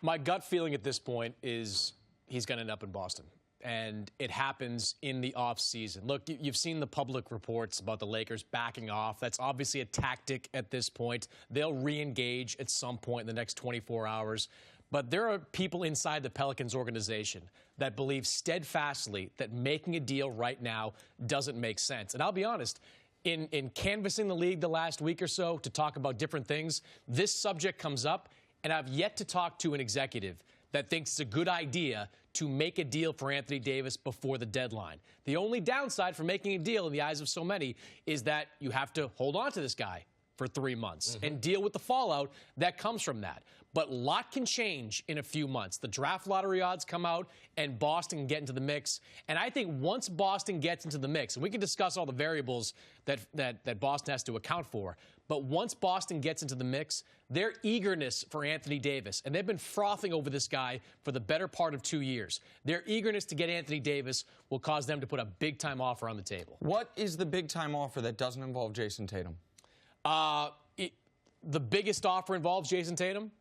My gut feeling at this point is he's going to end up in Boston. And it happens in the offseason. Look, you've seen the public reports about the Lakers backing off. That's obviously a tactic at this point. They'll re-engage at some point in the next 24 hours. But there are people inside the Pelicans organization that believe steadfastly that making a deal right now doesn't make sense. And I'll be honest, in canvassing the league the last week or so to talk about different things, this subject comes up, and I've yet to talk to an executive that thinks it's a good idea to make a deal for Anthony Davis before the deadline. The only downside for making a deal in the eyes of so many is that you have to hold on to this guy for 3 months and deal with the fallout that comes from that. But a lot can change in a few months. The draft lottery odds come out, and Boston can get into the mix. And I think once Boston gets into the mix, and we can discuss all the variables that Boston has to account for, but once Boston gets into the mix, their eagerness for Anthony Davis, and they've been frothing over this guy for the better part of 2 years, their eagerness to get Anthony Davis will cause them to put a big-time offer on the table. What is the big-time offer that doesn't involve Jason Tatum? The biggest offer involves Jason Tatum.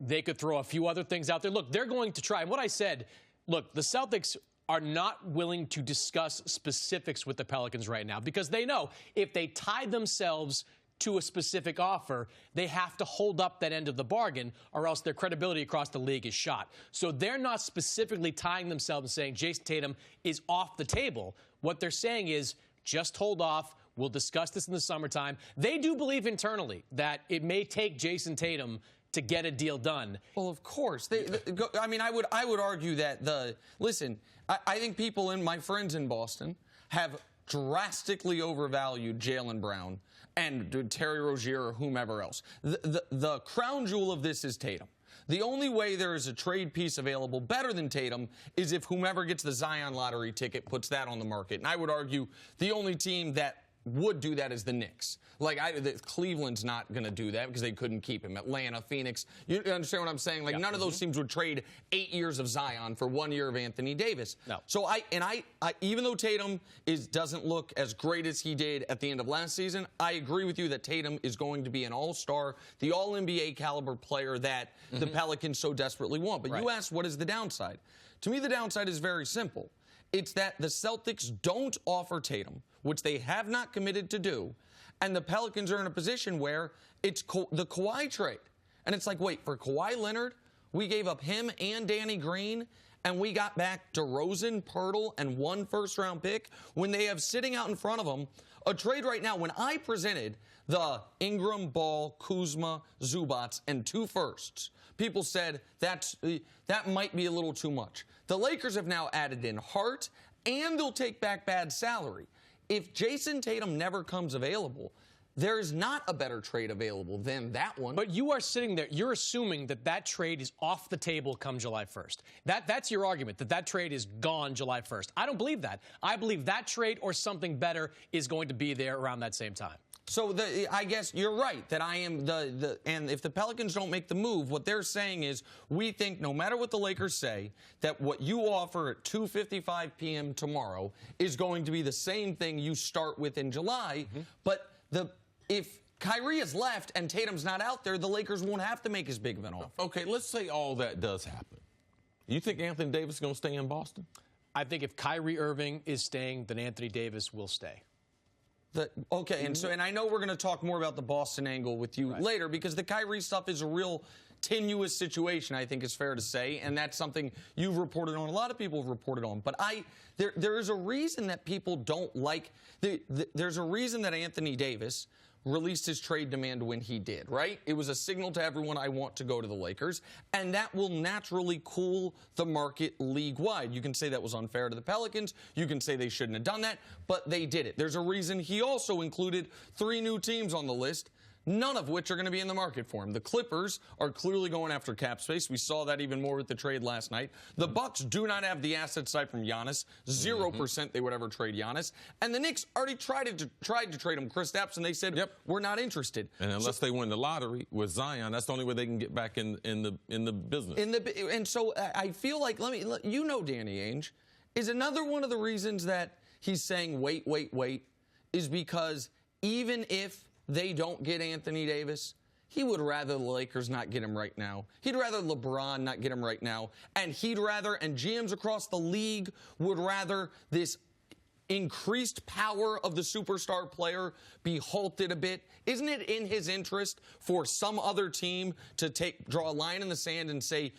They could throw a few other things out there. Look, they're going to try. And what I said, look, the Celtics are not willing to discuss specifics with the Pelicans right now because they know if they tie themselves to a specific offer, they have to hold up that end of the bargain or else their credibility across the league is shot. So they're not specifically tying themselves and saying Jason Tatum is off the table. What they're saying is just hold off. We'll discuss this in the summertime. They do believe internally that it may take Jason Tatum to get a deal done. Well, of course. I mean, I would argue that listen, I think people my friends in Boston have drastically overvalued Jaylen Brown and Terry Rozier or whomever else. The crown jewel of this is Tatum. The only way there is a trade piece available better than Tatum is if whomever gets the Zion lottery ticket puts that on the market. And I would argue the only team that would do that is the Knicks. Like, Cleveland's not going to do that because they couldn't keep him. Atlanta, Phoenix. You understand what I'm saying? Like, none of those teams would trade 8 years of Zion for 1 year of Anthony Davis. No. So even though Tatum doesn't look as great as he did at the end of last season, I agree with you that Tatum is going to be an all-star, the all-NBA caliber player that the Pelicans so desperately want. But you asked, what is the downside? To me, the downside is very simple. It's that the Celtics don't offer Tatum, which they have not committed to do, and the Pelicans are in a position where it's the Kawhi trade. And it's like, wait, for Kawhi Leonard, we gave up him and Danny Green, and we got back DeRozan, Pirtle, and 1 first-round pick when they have sitting out in front of them a trade right now. When I presented the Ingram, Ball, Kuzma, Zubats, and 2 firsts, people said that might be a little too much. The Lakers have now added in Hart, and they'll take back bad salary. If Jason Tatum never comes available, there is not a better trade available than that one. But you are sitting there, you're assuming that trade is off the table come July 1st. That's your argument, that trade is gone July 1st. I don't believe that. I believe that trade or something better is going to be there around that same time. So I guess you're right that I am and if the Pelicans don't make the move, what they're saying is we think no matter what the Lakers say, that what you offer at 2:55 p.m. tomorrow is going to be the same thing you start with in July. But if Kyrie is left and Tatum's not out there, the Lakers won't have to make as big of an offer. Okay, let's say all that does happen. You think Anthony Davis is going to stay in Boston? I think if Kyrie Irving is staying, then Anthony Davis will stay. Okay, and I know we're going to talk more about the Boston angle with you later because the Kyrie stuff is a real tenuous situation, I think is fair to say, and that's something you've reported on. A lot of people have reported on. But there is a reason that people don't like there's a reason that Anthony Davis released his trade demand when he did, right? It was a signal to everyone, I want to go to the Lakers, and that will naturally cool the market league-wide. You can say that was unfair to the Pelicans. You can say they shouldn't have done that, but they did it. There's a reason he also included 3 new teams on the list, none of which are going to be in the market for him. The Clippers are clearly going after cap space. We saw that even more with the trade last night. The Bucks do not have the asset side from Giannis. 0% they would ever trade Giannis. And the Knicks already tried to trade him, Kristaps, and they said, we're not interested. And unless they win the lottery with Zion, that's the only way they can get back in the business. And so I feel like, you know Danny Ainge, is another one of the reasons that he's saying wait, is because even if they don't get Anthony Davis, he would rather the Lakers not get him right now. He'd rather LeBron not get him right now. And he'd rather, and GMs across the league would rather this increased power of the superstar player be halted a bit. Isn't it in his interest for some other team to draw a line in the sand and say,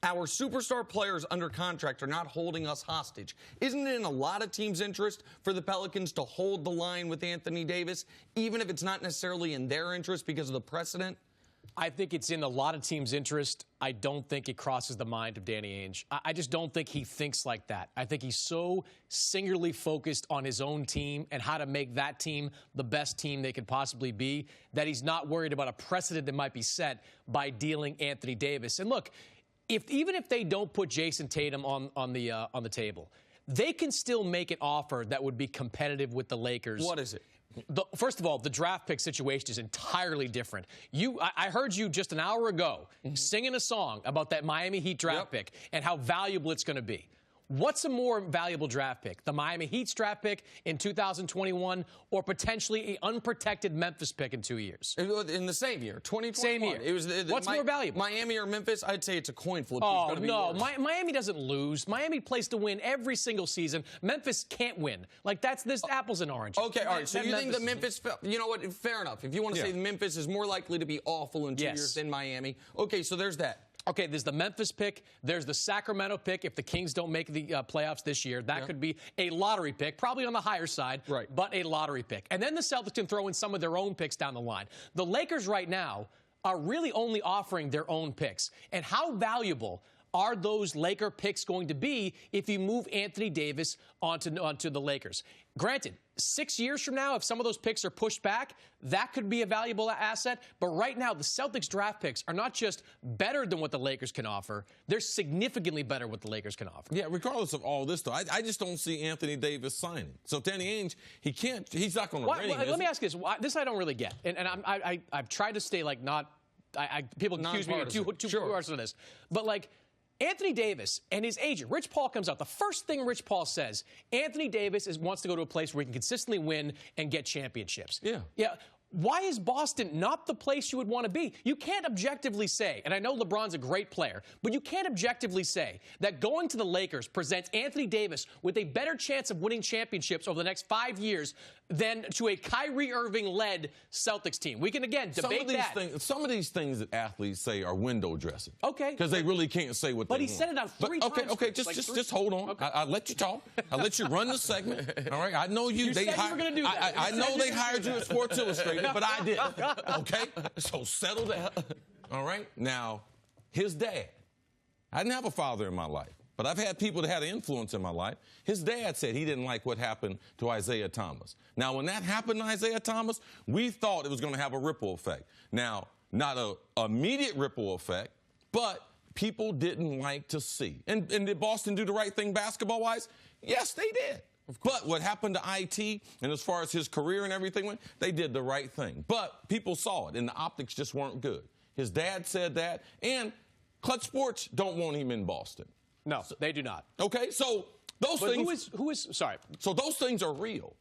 our superstar players under contract are not holding us hostage? Isn't it in a lot of teams' interest for the Pelicans to hold the line with Anthony Davis, even if it's not necessarily in their interest because of the precedent? I think it's in a lot of teams' interest. I don't think it crosses the mind of Danny Ainge. I just don't think he thinks like that. I think he's so singularly focused on his own team and how to make that team the best team they could possibly be that he's not worried about a precedent that might be set by dealing Anthony Davis. And look, even if they don't put Jason Tatum on the table, they can still make an offer that would be competitive with the Lakers. What is it? First of all, the draft pick situation is entirely different. I heard you just an hour ago singing a song about that Miami Heat draft pick and how valuable it's going to be. What's a more valuable draft pick? The Miami Heat's draft pick in 2021 or potentially an unprotected Memphis pick in 2 years? In the same year, 2021. Same year. It was What's more valuable? Miami or Memphis? I'd say it's a coin flip. Oh, no. Miami doesn't lose. Miami plays to win every single season. Memphis can't win. Like, that's this apples and oranges. Okay, all right. So you think the Memphis, you know what, fair enough. If you want to say Memphis is more likely to be awful in 2 years than Miami. Okay, so there's that. Okay, there's the Memphis pick. There's the Sacramento pick. If the Kings don't make the playoffs this year, that could be a lottery pick, probably on the higher side, but a lottery pick. And then the Celtics can throw in some of their own picks down the line. The Lakers right now are really only offering their own picks. And how valuable are those Laker picks going to be if you move Anthony Davis onto the Lakers? Granted, 6 years from now, if some of those picks are pushed back, that could be a valuable asset. But right now, the Celtics draft picks are not just better than what the Lakers can offer. They're significantly better what the Lakers can offer. Yeah, regardless of all this, though, I just don't see Anthony Davis signing. So Danny Ainge, he's not going to reign. Let me ask you this. This I don't really get. And I've tried to stay like not, people accuse me of too harsh on this. But like, Anthony Davis and his agent, Rich Paul, comes out. The first thing Rich Paul says, Anthony Davis wants to go to a place where he can consistently win and get championships. Yeah. Why is Boston not the place you would want to be? You can't objectively say, and I know LeBron's a great player, but you can't objectively say that going to the Lakers presents Anthony Davis with a better chance of winning championships over the next 5 years than to a Kyrie Irving-led Celtics team. We can, again, debate that. Some of these things that athletes say are window dressing. Okay. Because they really can't say what they want. But he said it on three times. Okay, just hold on. Okay. I'll let you talk. I'll let you run the segment. All right? I know you. You said you were going to do that. I know they hired you at Sports Illustrated, but I didn't. Okay? So settle down. All right? Now, his dad. I didn't have a father in my life, but I've had people that had an influence in my life. His dad said he didn't like what happened to Isaiah Thomas. Now, when that happened to Isaiah Thomas, we thought it was going to have a ripple effect. Now, not an immediate ripple effect, but people didn't like to see. And did Boston do the right thing basketball-wise? Yes, they did. But what happened to IT, and as far as his career and everything went, they did the right thing. But people saw it, and the optics just weren't good. His dad said that, and Clutch Sports don't want him in Boston. No, they do not. Okay, so those things... Sorry. So those things are real.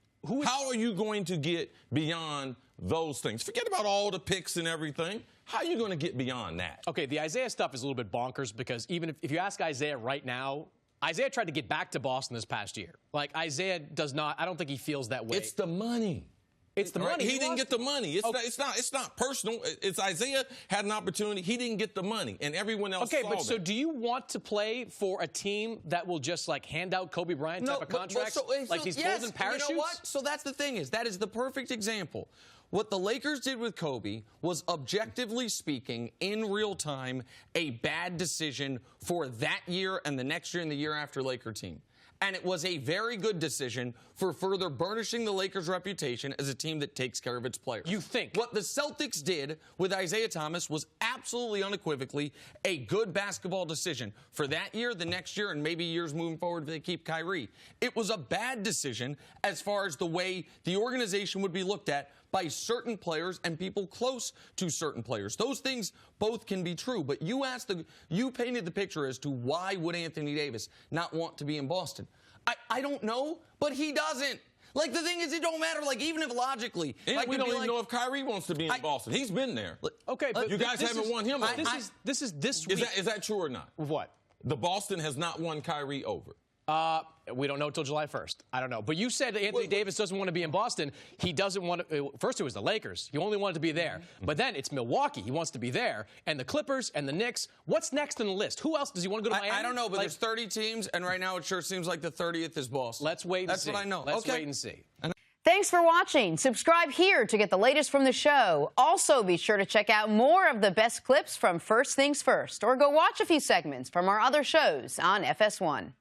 How are you going to get beyond those things? Forget about all the picks and everything. How are you going to get beyond that? Okay, the Isaiah stuff is a little bit bonkers because even if you ask Isaiah right now, Isaiah tried to get back to Boston this past year. Like, Isaiah does not, I don't think he feels that way. It's the money. It's the money. He didn't get the money. It's not personal. It's Isaiah had an opportunity. He didn't get the money, and everyone else saw that. So do you want to play for a team that will just, like, hand out Kobe Bryant type of contracts? Like these golden parachutes? You know what? So that's the thing that is the perfect example. What the Lakers did with Kobe was, objectively speaking, in real time, a bad decision for that year and the next year and the year after Laker team. And it was a very good decision for further burnishing the Lakers' reputation as a team that takes care of its players. You think? What the Celtics did with Isaiah Thomas was absolutely unequivocally a good basketball decision for that year, the next year, and maybe years moving forward if they keep Kyrie. It was a bad decision as far as the way the organization would be looked at by certain players and people close to certain players. Those things both can be true, but you painted the picture as to why would Anthony Davis not want to be in Boston. I don't know, but he doesn't. Like, the thing is, it don't matter. Like, even if logically. And like, we don't even know if Kyrie wants to be in Boston. He's been there. Okay, but you guys haven't won him over. This week. Is that true or not? What? The Boston has not won Kyrie over. We don't know until July 1st. I don't know. But you said Anthony Davis doesn't want to be in Boston. He doesn't want to. First, it was the Lakers. He only wanted to be there. But then it's Milwaukee. He wants to be there. And the Clippers and the Knicks. What's next on the list? Who else? Does he want to go to Miami? I don't know, but there's 30 teams, and right now it sure seems like the 30th is Boston. Let's wait and see. That's what I know. Let's wait and see. Thanks for watching. Subscribe here to get the latest from the show. Also, be sure to check out more of the best clips from First Things First, or go watch a few segments from our other shows on FS1.